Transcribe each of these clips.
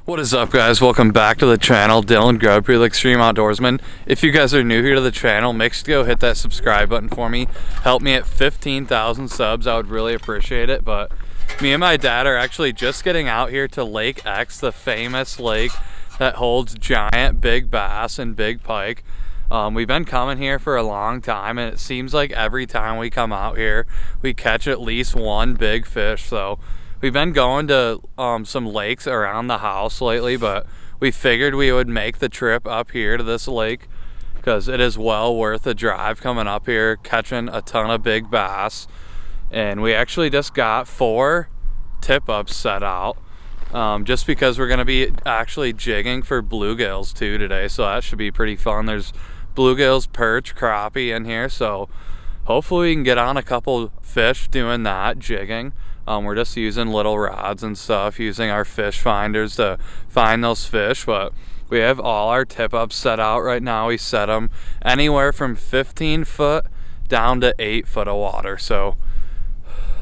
What is up, guys? Welcome back to the channel. Dylan GoPro Extreme.Outdoorsmen. If you guys are new here to the channel, make sure to go hit that subscribe button for me. Help me at 15,000 subs. I would really appreciate it. But me and my dad are actually just getting out here to Lake X, the famous lake that holds giant big bass and big pike. We've been coming here for a long time, and it seems like every time we come out here we catch at least one big fish. So we've been going to some lakes around the house lately, but we figured we would make the trip up here to this lake because it is well worth the drive coming up here, catching a ton of big bass. And we actually just got 4 tip-ups set out just because we're going to be actually jigging for bluegills too today, so that should be pretty fun. There's bluegills, perch, crappie in here, so hopefully we can get on a couple fish doing that, jigging. We're just using little rods and stuff, using our fish finders to find those fish, but we have all our tip-ups set out right now. We set them anywhere from 15 foot down to 8 foot of water, so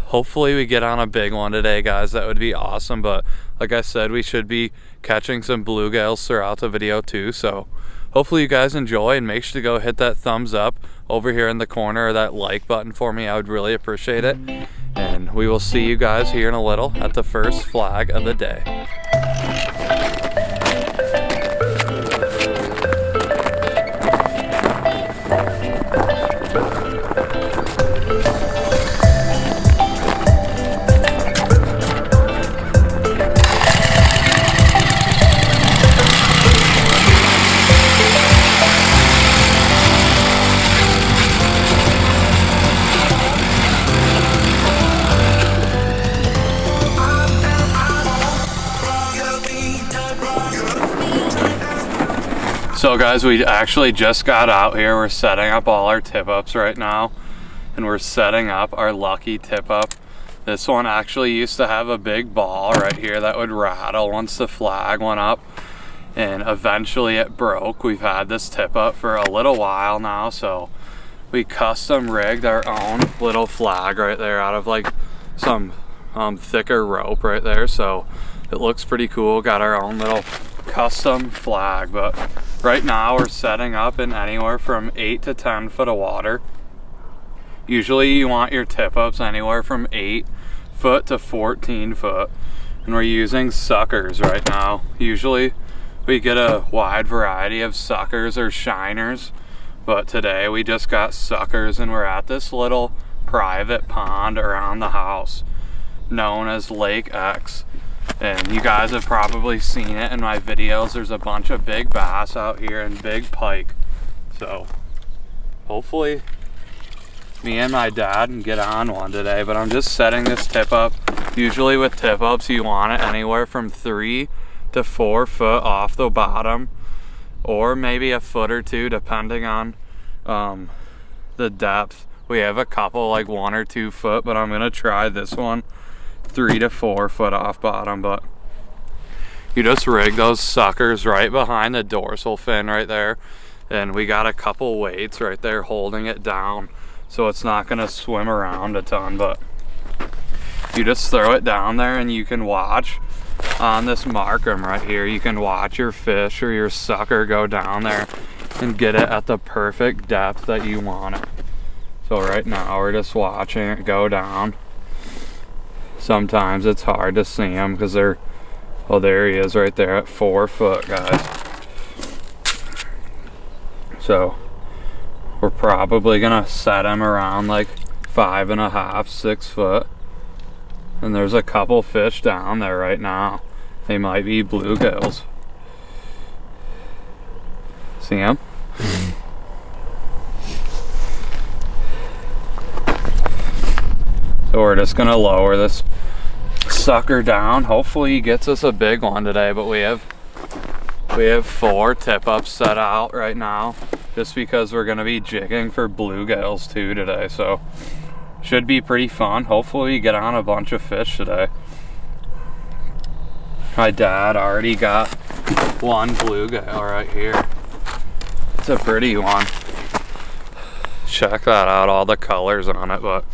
hopefully we get on a big one today, guys. That would be awesome. But like I said, we should be catching some bluegills throughout the video too, so hopefully you guys enjoy, and make sure to go hit that thumbs up over here in the corner, or that like button for me. I would really appreciate it. And we will see you guys here in a little at the first flag of the day. So guys, we actually just got out here. We're setting up all our tip-ups right now, and we're setting up our lucky tip-up. This one actually used to have a big ball right here that would rattle once the flag went up, and eventually it broke. We've had this tip-up for a little while now, so we custom rigged our own little flag right there out of like some thicker rope right there, so it looks pretty cool. Got our own little custom flag. But right now we're setting up in anywhere from 8 to 10 foot of water. Usually you want your tip-ups anywhere from 8 foot to 14 foot, and we're using suckers right now. Usually we get a wide variety of suckers or shiners, but today we just got suckers, and we're at this little private pond around the house known as Lake X. And you guys have probably seen it in my videos. There's a bunch of big bass out here and big pike. So hopefully me and my dad can get on one today. But I'm just setting this tip up. Usually with tip ups you want it anywhere from 3 to 4 foot off the bottom, or maybe a foot or 2 depending on the depth. We have a couple like 1 or 2 foot, but I'm gonna try this one 3 to 4 foot off bottom. But you just rig those suckers right behind the dorsal fin right there, and we got a couple weights right there holding it down so it's not going to swim around a ton. But you just throw it down there, and you can watch on this marker right here, you can watch your fish or your sucker go down there and get it at the perfect depth that you want it. So right now we're just watching it go down. Sometimes it's hard to see him because they're, well, there he is right there at 4 foot, guys. So we're probably gonna set him around like 5.5, 6 foot. And there's a couple fish down there right now. They might be bluegills. See him? So we're just gonna lower this sucker down. Hopefully he gets us a big one today. But we have 4 tip-ups set out right now, just because we're gonna be jigging for bluegills too today. So should be pretty fun. Hopefully we get on a bunch of fish today. My dad already got one bluegill right here. It's a pretty one. Check that out, all the colors on it. But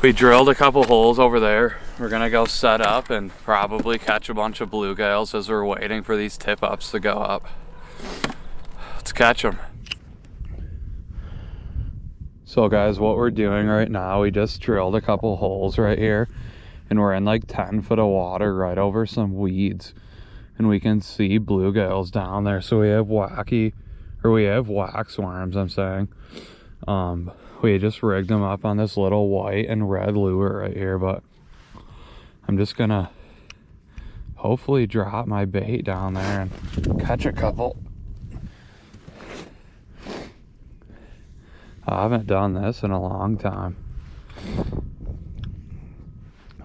We drilled a couple holes over there. We're gonna go set up and probably catch a bunch of bluegills as we're waiting for these tip ups to go up. Let's catch them. So guys, what we're doing right now, we just drilled a couple holes right here and we're in like 10 foot of water right over some weeds, and we can see bluegills down there. So we have wax worms, I'm saying. We just rigged them up on this little white and red lure right here, but I'm just gonna hopefully drop my bait down there and catch a couple. I haven't done this in a long time.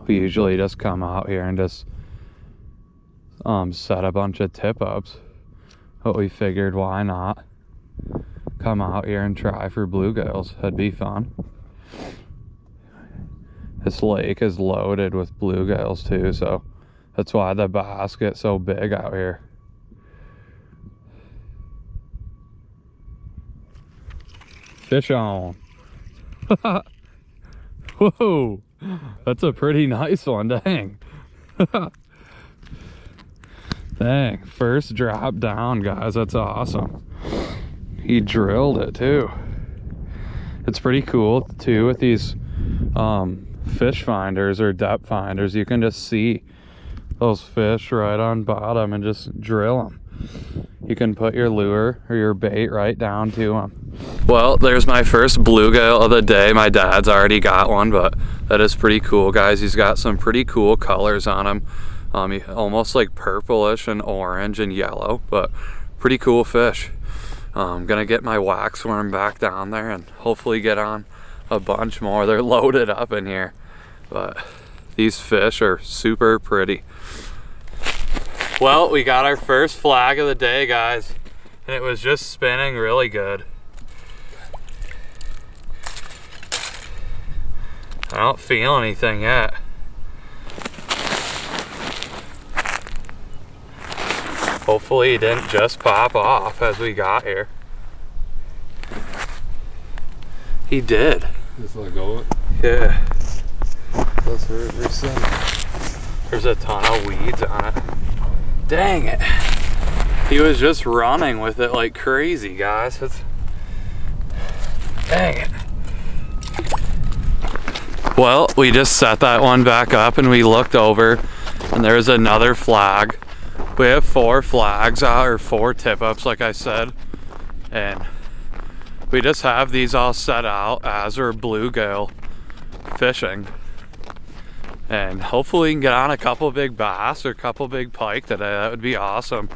We usually just come out here and just set a bunch of tip ups, but we figured why not come out here and try for bluegills. That'd be fun. This lake is loaded with bluegills too, so that's why the bass get so big out here. Fish on. Whoa, that's a pretty nice one, dang. Dang, first drop down, guys, that's awesome. He drilled it too. It's pretty cool too with these fish finders or depth finders. You can just see those fish right on bottom and just drill them. You can put your lure or your bait right down to them. Well, there's my first bluegill of the day. My dad's already got one, but that is pretty cool, guys. He's got some pretty cool colors on him. Almost like purplish and orange and yellow, but pretty cool fish. I'm gonna get my wax worm back down there and hopefully get on a bunch more. They're loaded up in here, but these fish are super pretty. Well, we got our first flag of the day, guys, and it was just spinning really good. I don't feel anything yet. Hopefully he didn't just pop off as we got here. He did. Just let go of it? Yeah. That's very simple. There's a ton of weeds on it. Dang it. He was just running with it like crazy, guys. Dang it. Well, we just set that one back up and we looked over and there's another flag. We have 4 flags out, or 4 tip ups like I said, and we just have these all set out as we're bluegill fishing, and hopefully we can get on a couple big bass or a couple big pike today. That would be awesome.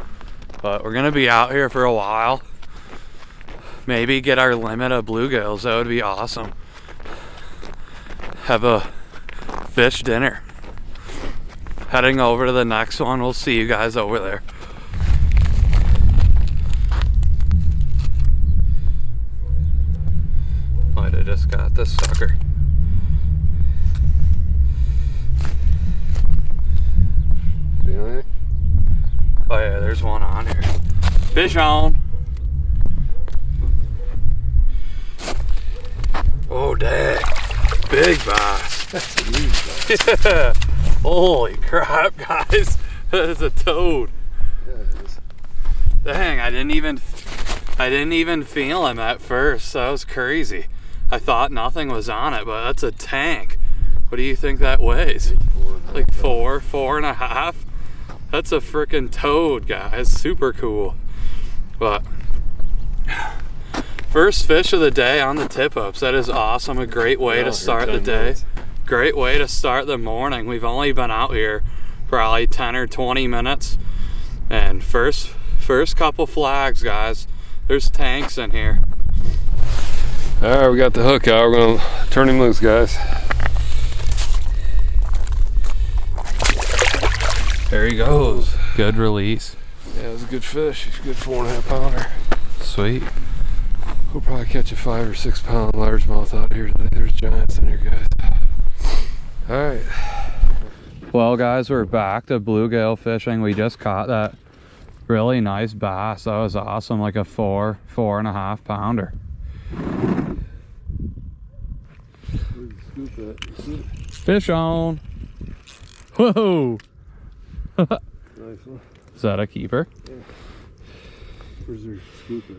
But we're gonna be out here for a while, maybe get our limit of bluegills. That would be awesome. Have a fish dinner. Heading over to the next one. We'll see you guys over there. Might have just got this sucker. Really? Oh yeah, there's one on here. Fish on. Oh dang. Big bass. That's a huge bass. Yeah. Holy crap, guys. That is a toad. Yeah, it is. Dang, I didn't even feel him at first. That was crazy. I thought nothing was on it, but that's a tank. What do you think that weighs? Like 4.5. That's a freaking toad, guys. Super cool. But first fish of the day on the tip ups. That is awesome. A great way to start the day. Great way to start the morning. We've only been out here probably 10 or 20 minutes, and first couple flags, guys. There's tanks in here. All right, we got the hook out. We're gonna turn him loose, guys. There he goes. Good release. Yeah, it was a good fish. He's a good 4.5 pounder. Sweet. We'll probably catch a 5 or 6 pound largemouth out here today. There's giants in here, guys. All right. Well, guys, we're back to bluegill fishing. We just caught that really nice bass. That was awesome, like a 4.5 pounder. scoop at? You see it? Fish on. Whoa. Nice one. Is that a keeper? Yeah. Where's your scoop at?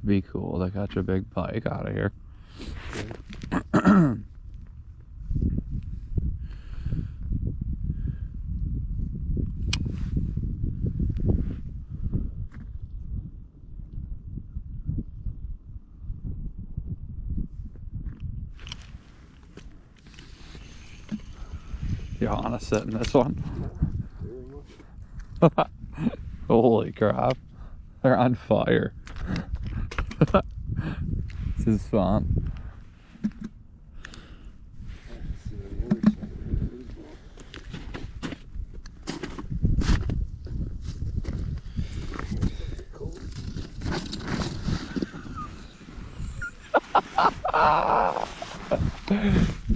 Be cool to catch a big pike out of here. You want to sit in this one? Holy crap. They're on fire. This is fun.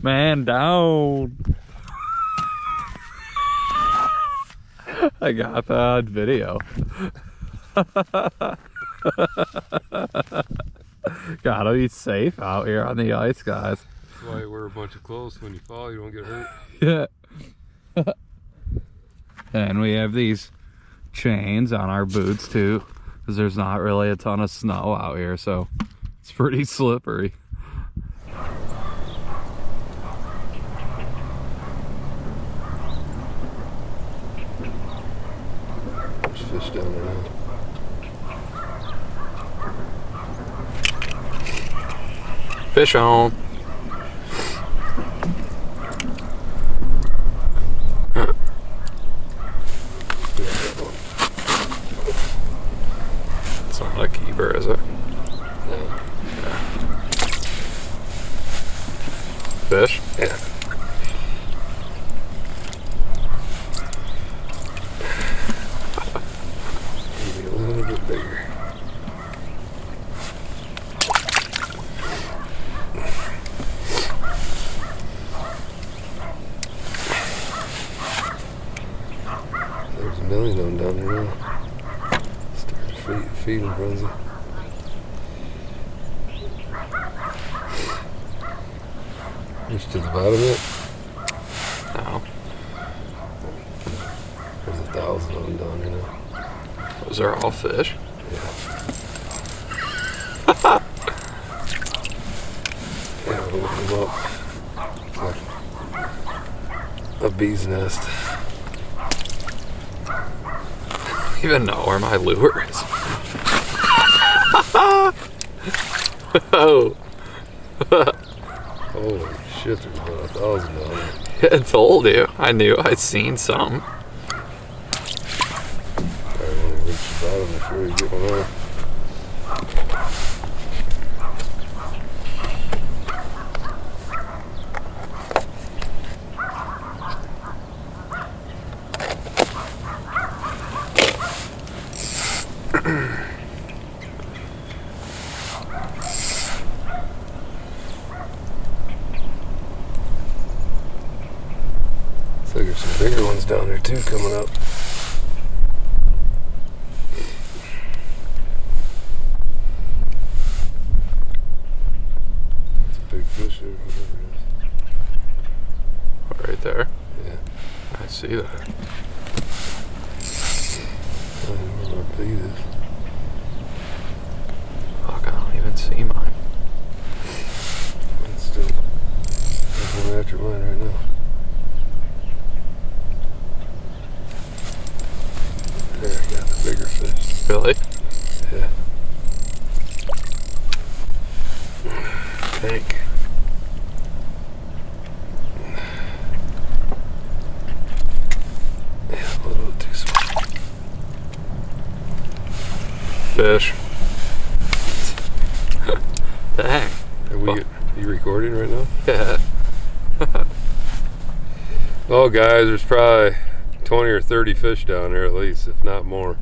Man down. I got that on video. Gotta be safe out here on the ice, guys. That's why you wear a bunch of clothes. When you fall, you don't get hurt. Yeah. And we have these chains on our boots too, because there's not really a ton of snow out here, so it's pretty slippery. There's fish down there now. Fish on. It's not a keeper, is it? No. Yeah. Fish? Yeah. Maybe a little bit bigger. There's a million of them down there now. Starting to feed them frenzy. Reach to the bottom yet? No. There's 1,000 of them down there now. Those are all fish? Yeah, we'll open them up. It's like a bee's nest. I don't even know where my lure is. Oh. Holy shit, there's about 1,000 down there. I told you. I knew I'd seen some. Probably want to reach the bottom before you get one out. Looks like there's some bigger ones down there too coming up. It's a big fish there, whatever it is. Right there. Yeah. I see that. I don't know where my bait is. Fuck, I don't even see mine. It's still there's one after mine right now. There, I got the bigger fish. Really? Yeah. Tank. Yeah, a little bit too small. Fish. Dang. Are you recording right now? Yeah. Oh, guys, there's probably 20 or 30 fish down there at least, if not more.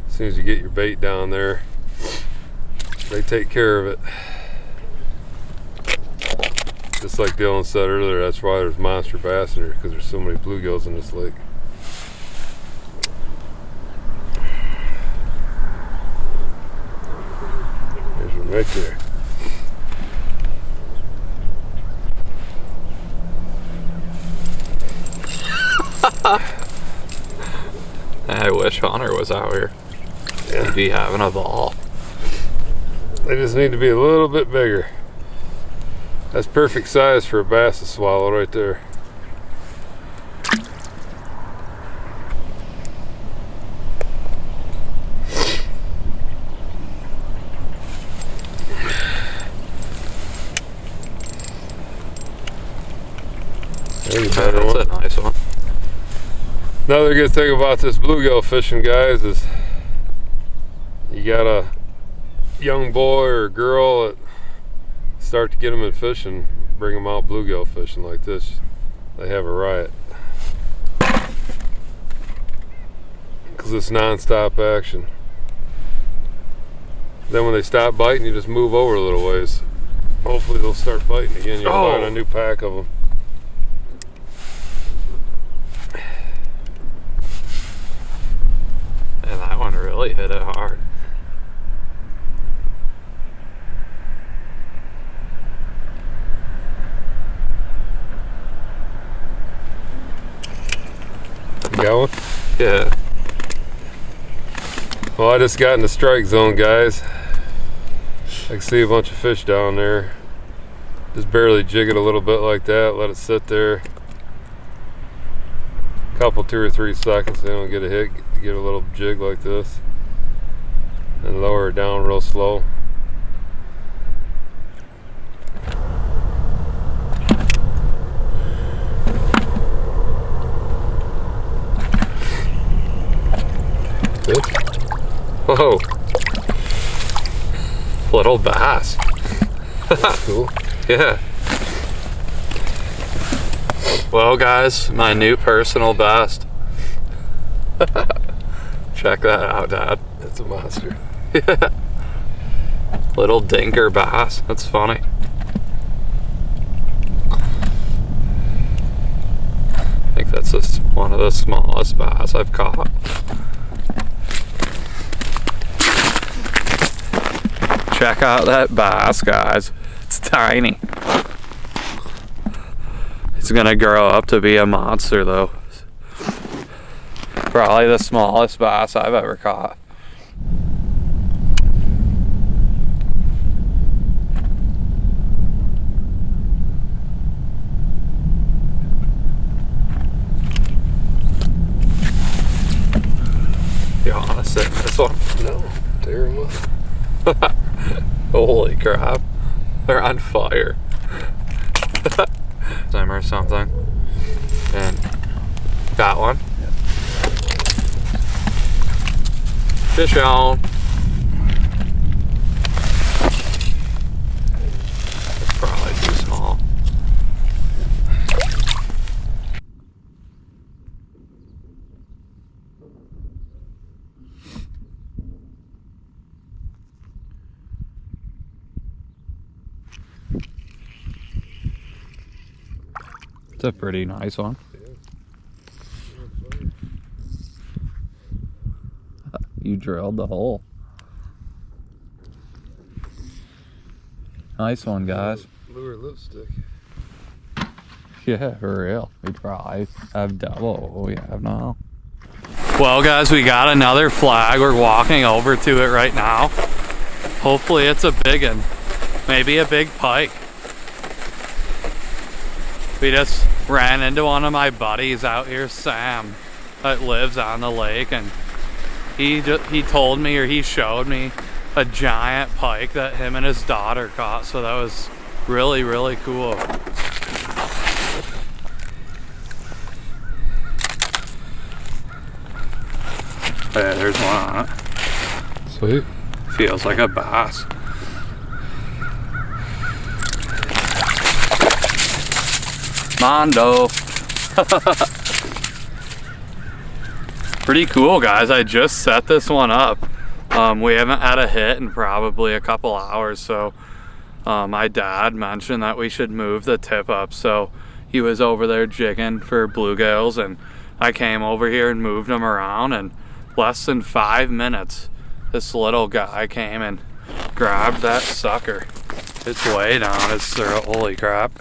As soon as you get your bait down there, they take care of it. Just like Dylan said earlier, that's why there's monster bass in here, because there's so many bluegills in this lake. There's one right there. I wish Hunter was out here. Yeah. He'd be having a ball. They just need to be a little bit bigger. That's perfect size for a bass to swallow right there. That's a nice one. Another good thing about this bluegill fishing, guys, is you got a young boy or girl that start to get them in fishing, bring them out bluegill fishing like this, they have a riot. Because it's non-stop action. Then when they stop biting, you just move over a little ways. Hopefully they'll start biting again. You'll find a new pack of them. And that one really hit it hard. You got one? Yeah. Well, I just got in the strike zone, guys. I can see a bunch of fish down there. Just barely jig it a little bit like that, let it sit there. Couple 2 or 3 seconds, they don't get a hit, get a little jig like this. And lower it down real slow. Good. Whoa. Little bass. That's cool. Yeah. Well, guys, my new personal best. Check that out, Dad. That's a monster. Yeah. Little dinker bass. That's funny. I think that's just one of the smallest bass I've caught. Check out that bass, guys. It's tiny. It's gonna grow up to be a monster, though. Probably the smallest bass I've ever caught. You wanna sit in this one? No, tear him up. Holy crap. They're on fire. Or something. And got one. Yep. Fish on. It's probably too small. It's a pretty nice one. You drilled the hole. Nice one, guys. Lure lipstick. Yeah, for real. We probably have double what we have now. Well, guys, we got another flag. We're walking over to it right now. Hopefully it's a big one. Maybe a big pike. We just ran into one of my buddies out here, Sam, that lives on the lake, and he told me, or he showed me, a giant pike that him and his daughter caught. So that was really, really cool. Yeah, there's one on it. Sweet. Feels like a bass. Mondo. Pretty cool, guys. I just set this one up. We haven't had a hit in probably a couple hours, so my dad mentioned that we should move the tip up, so he was over there jigging for bluegills, and I came over here and moved him around, and less than 5 minutes this little guy came and grabbed that sucker. It's way down his throat, holy crap.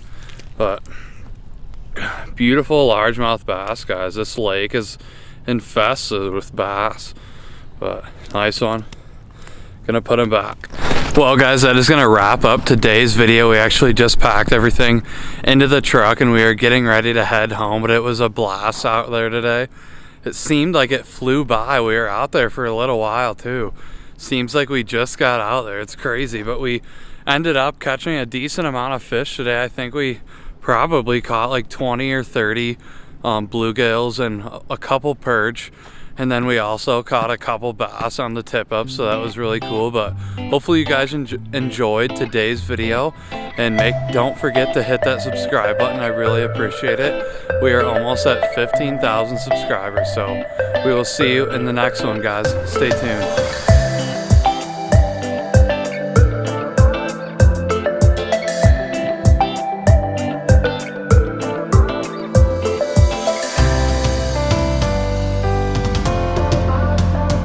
But beautiful largemouth bass, guys. This lake is infested with bass, but nice one. Gonna put him back. Well guys, that is gonna wrap up today's video. We actually just packed everything into the truck and we are getting ready to head home, but it was a blast out there today. It seemed like it flew by. We were out there for a little while too. Seems like we just got out there. It's crazy, but we ended up catching a decent amount of fish today. I think we probably caught like 20 or 30 bluegills and a couple perch. And then we also caught a couple bass on the tip up, so that was really cool. But hopefully you guys enjoyed today's video, and don't forget to hit that subscribe button. I really appreciate it. We are almost at 15,000 subscribers, so we will see you in the next one, guys. Stay tuned.